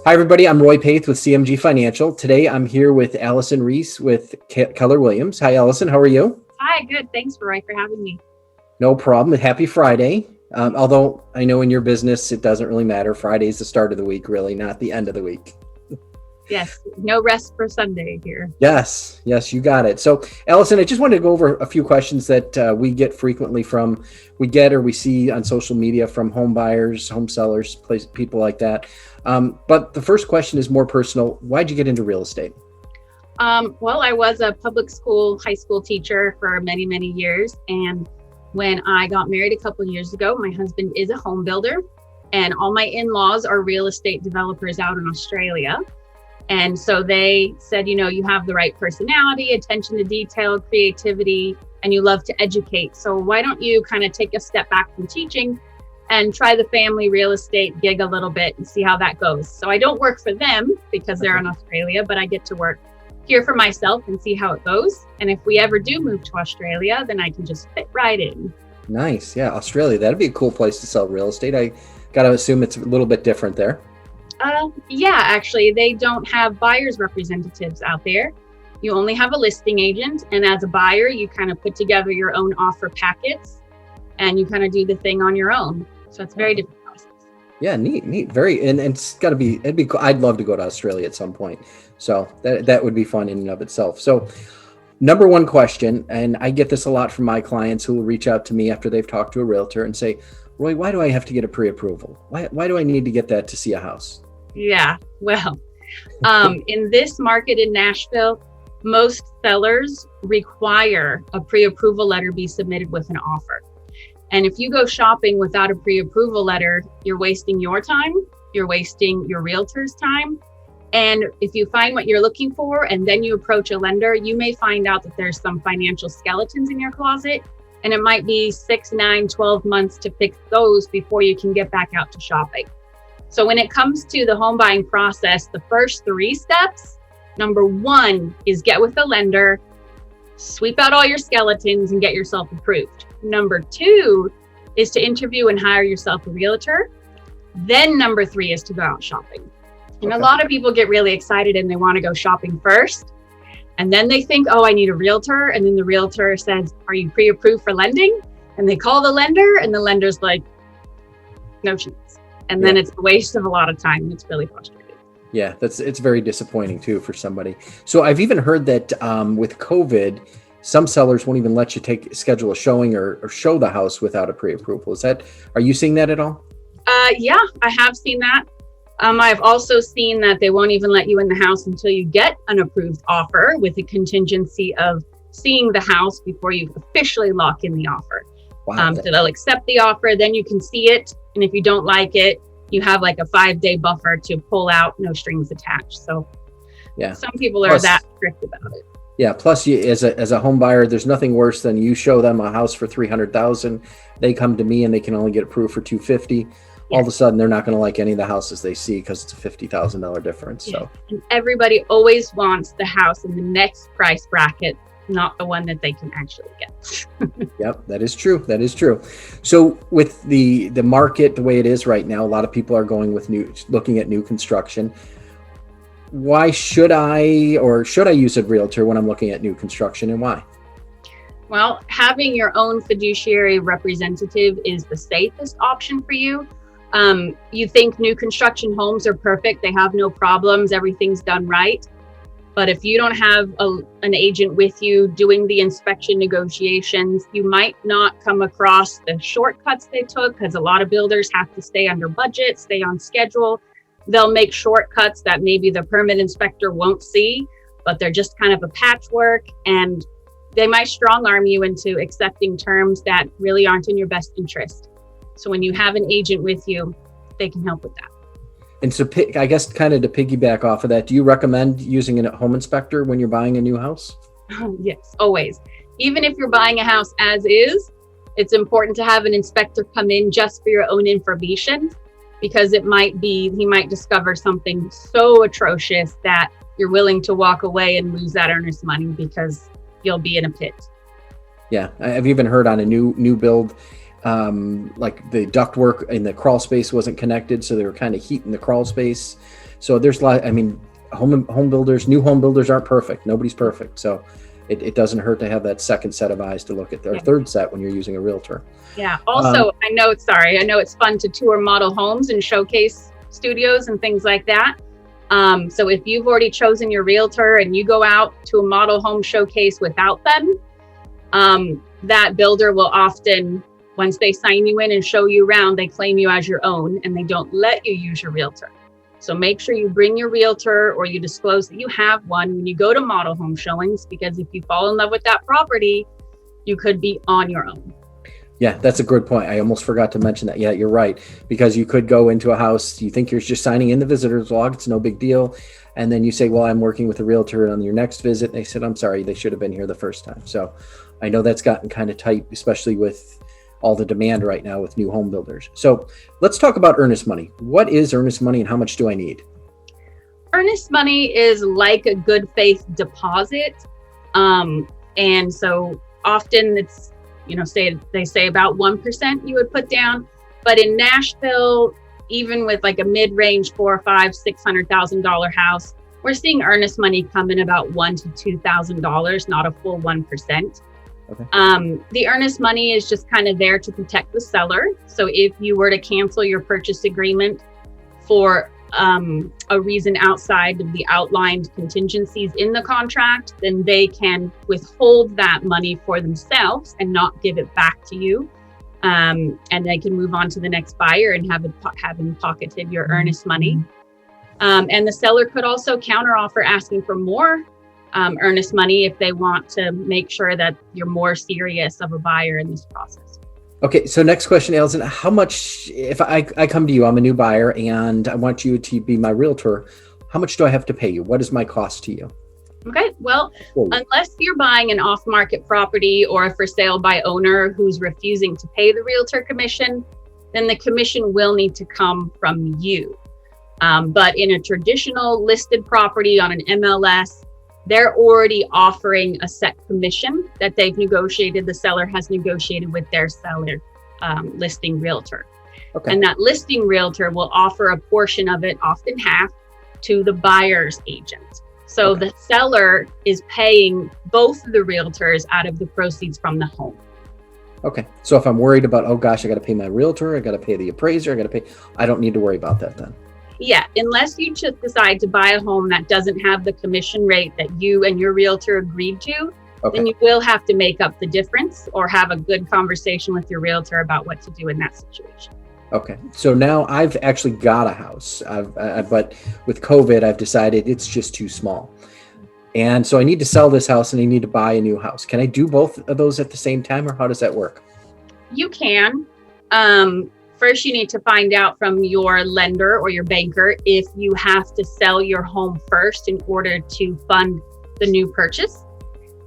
Hi, everybody. I'm Roy Paith with CMG Financial. Today, I'm here with Allison Ries with Keller Williams. Hi, Allison. How are you? Hi, good. Thanks, Roy, for having me. No problem. Happy Friday. Although I know in your business, it doesn't really matter. Friday is the start of the week, really, not the end of the week. Yes, no rest for Sunday here. Yes, you got it. So, Allison, I just wanted to go over a few questions that we get frequently we see on social media from home buyers, home sellers, people like that. But the first question is more personal. Why'd you get into real estate? Well, I was a public school, high school teacher for many, many years. And when I got married a couple of years ago, my husband is a home builder, and all my in-laws are real estate developers out in Australia. And so they said, you have the right personality, attention to detail, creativity, and you love to educate. So why don't you kind of take a step back from teaching and try the family real estate gig a little bit and see how that goes. So I don't work for them because they're in Australia, but I get to work here for myself and see how it goes. And if we ever do move to Australia, then I can just fit right in. Nice. Yeah, Australia. That'd be a cool place to sell real estate. I got to assume it's a little bit different there. Yeah, actually, they don't have buyers representatives out there. You only have a listing agent. And as a buyer, you kind of put together your own offer packets and you kind of do the thing on your own. So it's a very different process. Yeah, neat. Very, and it's got to be, it'd be cool. I'd love to go to Australia at some point. So that would be fun in and of itself. So number one question, and I get this a lot from my clients who will reach out to me after they've talked to a realtor and say, Roy, why do I have to get a pre-approval? Why do I need to get that to see a house? Yeah, well, in this market in Nashville, most sellers require a pre-approval letter be submitted with an offer. And if you go shopping without a pre-approval letter, you're wasting your time, you're wasting your realtor's time. And if you find what you're looking for and then you approach a lender, you may find out that there's some financial skeletons in your closet. And it might be 6, 9, 12 months to fix those before you can get back out to shopping. So when it comes to the home buying process, the first 3 steps, number 1 is get with the lender, sweep out all your skeletons and get yourself approved. Number 2 is to interview and hire yourself a realtor. Then number 3 is to go out shopping. And a lot of people get really excited and they want to go shopping first. And then they think, oh, I need a realtor. And then the realtor says, are you pre-approved for lending? And they call the lender and the lender's like, no chance. And then it's a waste of a lot of time. It's really frustrating. Yeah, it's very disappointing too for somebody. So I've even heard that with COVID, some sellers won't even let you schedule a showing or show the house without a pre-approval. Are you seeing that at all? Yeah, I have seen that. I've also seen that they won't even let you in the house until you get an approved offer with a contingency of seeing the house before you officially lock in the offer. Wow. So they'll accept the offer, then you can see it. And if you don't like it, you have like a 5-day buffer to pull out, no strings attached. So yeah, some people are that strict about it. Yeah. Plus, you, as a home buyer, there's nothing worse than you show them a house for $300,000. They come to me and they can only get approved for $250,000. All of a sudden, they're not going to like any of the houses they see because it's a $50,000 difference. So, and everybody always wants the house in the next price bracket, not the one that they can actually get. Yep, that is true. So with the market the way it is right now, a lot of people are going with looking at new construction. Why should I use a realtor when I'm looking at new construction, and why? Well, having your own fiduciary representative is the safest option for you. You think new construction homes are perfect. They have no problems. Everything's done right. But if you don't have an agent with you doing the inspection negotiations, you might not come across the shortcuts they took, because a lot of builders have to stay under budget, stay on schedule. They'll make shortcuts that maybe the permit inspector won't see, but they're just kind of a patchwork, and they might strong arm you into accepting terms that really aren't in your best interest. So when you have an agent with you, they can help with that. And so I guess kind of to piggyback off of that, do you recommend using a home inspector when you're buying a new house? Yes, always. Even if you're buying a house as is, it's important to have an inspector come in just for your own information, because he might discover something so atrocious that you're willing to walk away and lose that earnest money because you'll be in a pit. Yeah, I've even heard on a new build, like the ductwork in the crawl space wasn't connected, so they were kind of heating the crawl space. So there's a lot, I mean, home builders, new home builders aren't perfect. Nobody's perfect. So it doesn't hurt to have that second set of eyes to look at, or third set when you're using a realtor. Yeah. Also, I know it's fun to tour model homes and showcase studios and things like that. So if you've already chosen your realtor and you go out to a model home showcase without them, that builder will often, once they sign you in and show you around, they claim you as your own and they don't let you use your realtor. So make sure you bring your realtor or you disclose that you have one when you go to model home showings, because if you fall in love with that property, you could be on your own. Yeah, that's a good point. I almost forgot to mention that. Yeah, you're right. Because you could go into a house, you think you're just signing in the visitor's log, it's no big deal. And then you say, well, I'm working with a realtor on your next visit. And they said, I'm sorry, they should have been here the first time. So I know that's gotten kind of tight, especially with all the demand right now with new home builders. So let's talk about earnest money. What is earnest money and how much do I need? Earnest money is like a good faith deposit. And so often it's, they say about 1% you would put down, but in Nashville, even with like a mid-range $400,000, $500,000, $600,000 house, we're seeing earnest money come in about $1,000 to $2,000, not a full 1%. Okay. The earnest money is just kind of there to protect the seller. So if you were to cancel your purchase agreement for a reason outside of the outlined contingencies in the contract, then they can withhold that money for themselves and not give it back to you. And they can move on to the next buyer and having pocketed your earnest money. And the seller could also counteroffer asking for more earnest money if they want to make sure that you're more serious of a buyer in this process. Okay, so next question, Allison, how much, if I come to you, I'm a new buyer and I want you to be my realtor, how much do I have to pay you? What is my cost to you? Okay, well, unless you're buying an off-market property or a for sale by owner who's refusing to pay the realtor commission, then the commission will need to come from you. But in a traditional listed property on an MLS, they're already offering a set commission that they've negotiated, the seller has negotiated with their seller listing realtor. Okay. And that listing realtor will offer a portion of it, often half, to the buyer's agent. So okay. The seller is paying both of the realtors out of the proceeds from the home. Okay. So if I'm worried about, oh gosh, I got to pay my realtor, I got to pay the appraiser, I don't need to worry about that then. Yeah, unless you decide to buy a home that doesn't have the commission rate that you and your realtor agreed to, okay. Then you will have to make up the difference or have a good conversation with your realtor about what to do in that situation. Okay, so now I've actually got a house, but with COVID, I've decided it's just too small. And so I need to sell this house and I need to buy a new house. Can I do both of those at the same time, or how does that work? You can. First, you need to find out from your lender or your banker if you have to sell your home first in order to fund the new purchase.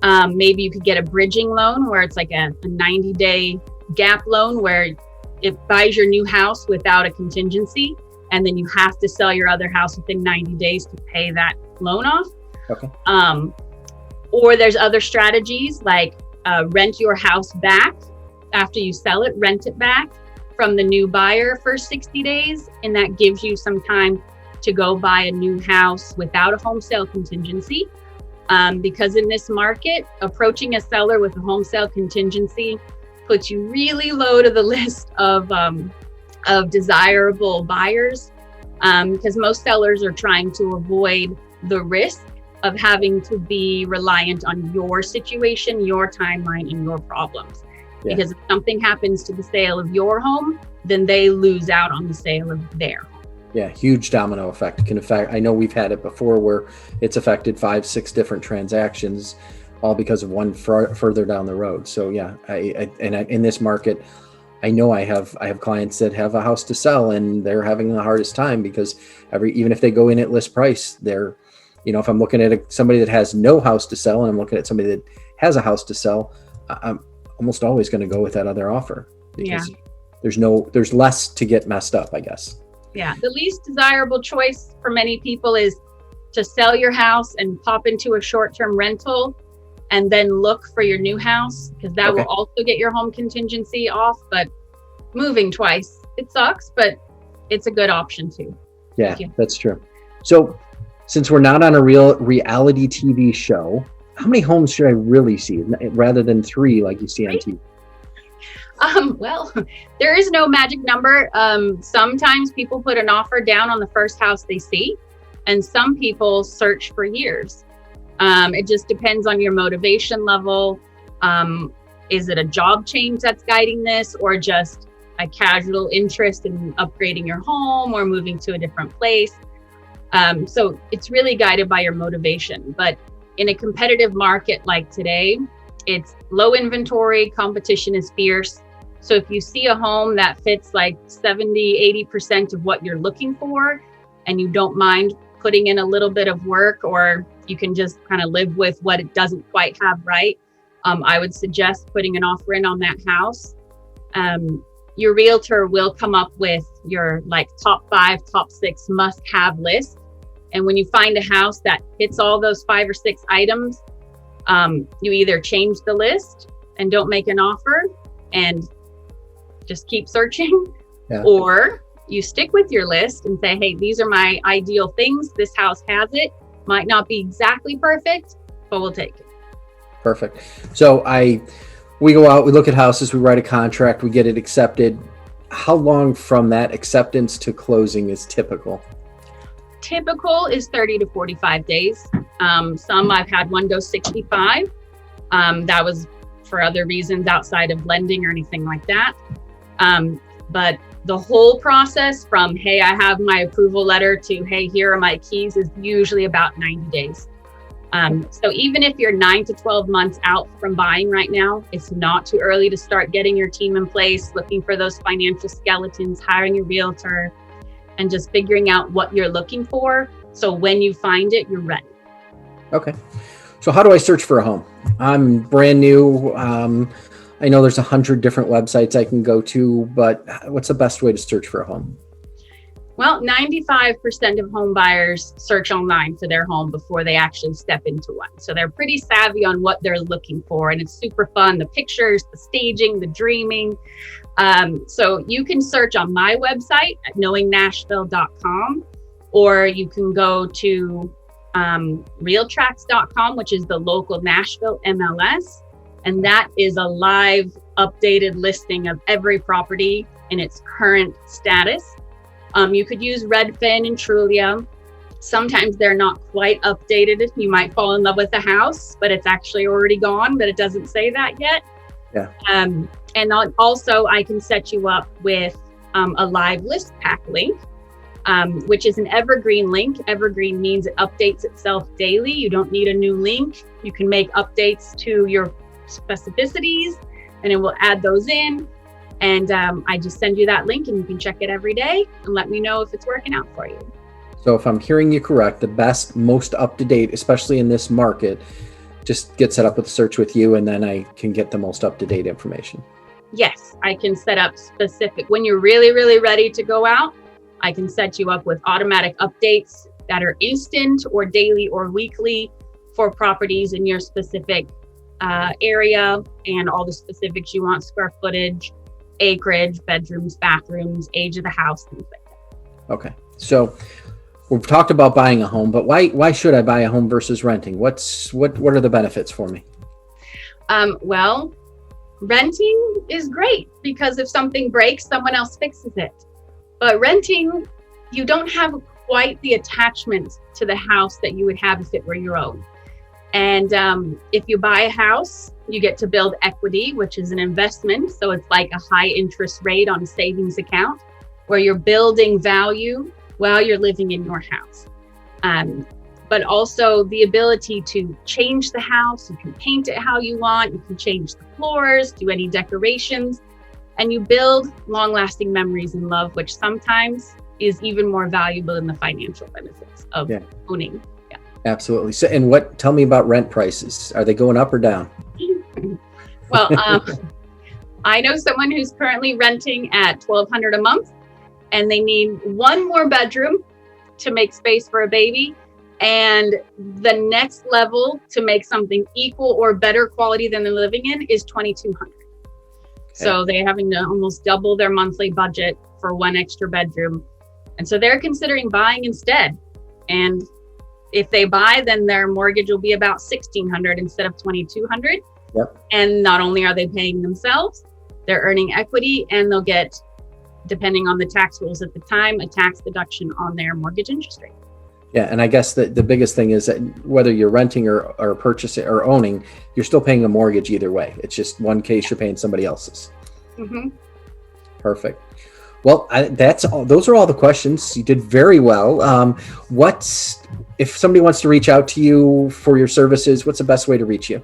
Maybe you could get a bridging loan where it's like a 90-day gap loan where it buys your new house without a contingency, and then you have to sell your other house within 90 days to pay that loan off. Okay. Or there's other strategies like rent your house back after you sell it, rent it back from the new buyer for 60 days. And that gives you some time to go buy a new house without a home sale contingency. Because in this market, approaching a seller with a home sale contingency puts you really low to the list of desirable buyers. Because most sellers are trying to avoid the risk of having to be reliant on your situation, your timeline, and your problems. Yeah. Because if something happens to the sale of your home, then they lose out on the sale of their home. Yeah, huge domino effect can affect. I know we've had it before where it's affected 5-6 different transactions, all because of one further down the road. So yeah, in this market, I know I have clients that have a house to sell and they're having the hardest time because even if they go in at list price, they're, if I'm looking at somebody that has no house to sell and I'm looking at somebody that has a house to sell, I'm almost always going to go with that other offer because there's less to get messed up, I guess. Yeah. The least desirable choice for many people is to sell your house and pop into a short-term rental and then look for your new house, because that will also get your home contingency off. But moving twice, it sucks, but it's a good option too. Yeah, that's true. So since we're not on a real reality TV show, how many homes should I really see rather than 3 like you see on TV? Well, there is no magic number. Sometimes people put an offer down on the first house they see, and some people search for years. It just depends on your motivation level. Is it a job change that's guiding this, or just a casual interest in upgrading your home or moving to a different place? So it's really guided by your motivation. But in a competitive market like today, it's low inventory, competition is fierce. So if you see a home that fits like 70, 80% of what you're looking for, and you don't mind putting in a little bit of work, or you can just kind of live with what it doesn't quite have right, I would suggest putting an offer in on that house. Your realtor will come up with your like top 5, top 6 must-have list. And when you find a house that hits all those 5 or 6 items, you either change the list and don't make an offer and just keep searching, or you stick with your list and say, hey, these are my ideal things. This house has it. Might not be exactly perfect, but we'll take it. Perfect. So we go out, we look at houses, we write a contract, we get it accepted. How long from that acceptance to closing is typical? Typical is 30 to 45 days. Some I've had one go 65. That was for other reasons outside of lending or anything like that. But the whole process from, hey, I have my approval letter to, hey, here are my keys is usually about 90 days. So even if you're 9 to 12 months out from buying right now, it's not too early to start getting your team in place, looking for those financial skeletons, hiring a realtor, and just figuring out what you're looking for. So when you find it, you're ready. Okay. So how do I search for a home? I'm brand new. I know there's 100 different websites I can go to, but what's the best way to search for a home? Well, 95% of home buyers search online for their home before they actually step into one. So they're pretty savvy on what they're looking for, and it's super fun. The pictures, the staging, the dreaming. So you can search on my website at knowingnashville.com, or you can go to realtracks.com, which is the local Nashville MLS. And that is a live updated listing of every property in its current status. You could use Redfin and Trulia. Sometimes they're not quite updated. You might fall in love with the house, but it's actually already gone, but it doesn't say that yet. Yeah. And also I can set you up with a live list pack link, which is an evergreen link. Evergreen means it updates itself daily. You don't need a new link. You can make updates to your specificities and it will add those in. And I just send you that link and you can check it every day and let me know if it's working out for you. So if I'm hearing you correct, the best, most up-to-date, especially in this market, just get set up with a search with you and then I can get the most up-to-date information. Yes, I can set up specific. When you're really, really ready to go out, I can set you up with automatic updates that are instant or daily or weekly for properties in your specific area and all the specifics you want: square footage, acreage, bedrooms, bathrooms, age of the house, things like that. Okay. So we've talked about buying a home, but why should I buy a home versus renting? What are the benefits for me? Well, renting is great because if something breaks, someone else fixes it. But renting, you don't have quite the attachment to the house that you would have if it were your own. And if you buy a house, you get to build equity, which is an investment. So it's like a high interest rate on a savings account where you're building value while you're living in your house. But also the ability to change the house. You can paint it how you want. You can change the floors, do any decorations, and you build long-lasting memories and love, which sometimes is even more valuable than the financial benefits of owning. Yeah. Absolutely. So, and tell me about rent prices. Are they going up or down? Well, I know someone who's currently renting at $1,200 a month, and they need one more bedroom to make space for a baby. And the next level to make something equal or better quality than they're living in is $2,200. Okay. So they're having to almost double their monthly budget for one extra bedroom. And so they're considering buying instead. And if they buy, then their mortgage will be about $1,600 instead of $2,200. Yep. And not only are they paying themselves, they're earning equity, and they'll get, depending on the tax rules at the time, a tax deduction on their mortgage interest rate. Yeah, and I guess the biggest thing is that whether you're renting or purchasing or owning, you're still paying a mortgage either way. It's just one case you're paying somebody else's. Mm-hmm. Perfect. Well, that's all. Those are all the questions. You did very well. If somebody wants to reach out to you for your services, what's the best way to reach you?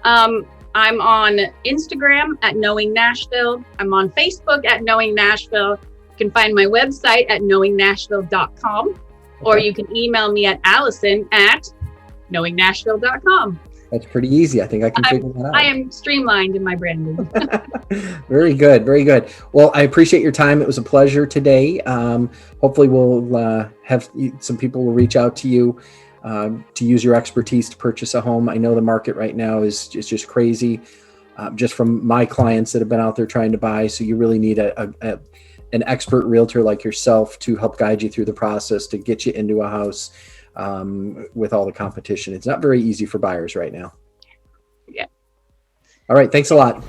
I'm on Instagram at Knowing Nashville. I'm on Facebook at Knowing Nashville. You can find my website at knowingnashville.com. Or you can email me at allison@knowingnashville.com. That's pretty easy. I think I can figure that out. I am streamlined in my branding. Very good. Very good. Well, I appreciate your time. It was a pleasure today. Hopefully we'll have some people will reach out to you to use your expertise to purchase a home. I know the market right now is just crazy, just from my clients that have been out there trying to buy. So you really need an expert realtor like yourself to help guide you through the process to get you into a house with all the competition. It's not very easy for buyers right now. Yeah. All right. Thanks a lot.